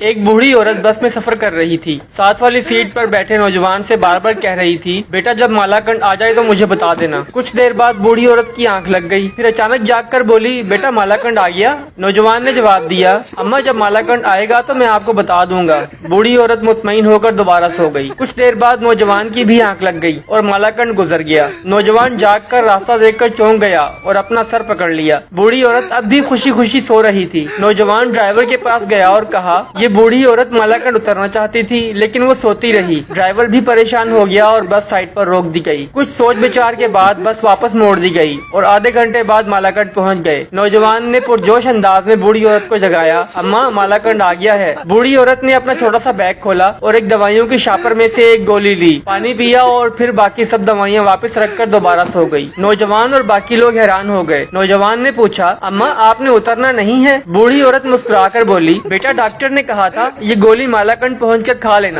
ایک بوڑھی عورت بس میں سفر کر رہی تھی۔ ساتھ والی سیٹ پر بیٹھے نوجوان سے بار بار کہہ رہی تھی، بیٹا جب مالاکنڈ آ جائے تو مجھے بتا دینا۔ کچھ دیر بعد بوڑھی عورت کی آنکھ لگ گئی، پھر اچانک جاگ کر بولی، بیٹا مالاکنڈ آ گیا؟ نوجوان نے جواب دیا، اماں جب مالاکنڈ آئے گا تو میں آپ کو بتا دوں گا۔ بوڑھی عورت مطمئن ہو کر دوبارہ سو گئی۔ کچھ دیر بعد نوجوان کی بھی آنکھ لگ گئی اور مالاکنڈ گزر گیا۔ نوجوان جاگ کر راستہ دیکھ کر چونک گیا اور اپنا سر پکڑ لیا۔ بوڑھی عورت اب بھی خوشی خوشی سو رہی تھی۔ نوجوان ڈرائیور کے پاس گیا اور کہا، یہ بوڑھی عورت مالاکنڈ اترنا چاہتی تھی لیکن وہ سوتی رہی۔ ڈرائیور بھی پریشان ہو گیا اور بس سائڈ پر روک دی گئی۔ کچھ سوچ بچار کے بعد بس واپس موڑ دی گئی اور آدھے گھنٹے بعد مالاکنڈ پہنچ گئے۔ نوجوان نے پرجوش انداز میں بوڑھی عورت کو جگایا، اماں مالاکنڈ آ گیا ہے۔ بوڑھی عورت نے اپنا چھوٹا سا بیگ کھولا اور ایک دوائیوں کی شاپر میں سے ایک گولی لی، پانی پیا اور پھر باقی سب دوائیاں واپس رکھ کر دوبارہ سو گئی۔ نوجوان اور باقی لوگ حیران ہو گئے۔ نوجوان نے پوچھا، اماں آپ نے اترنا نہیں ہے؟ بوڑھی عورت مسکرا کر بولی، بیٹا ڈاکٹر نے کہا تھا یہ گولی مالاکنڈ پہنچ کر کھا لینا۔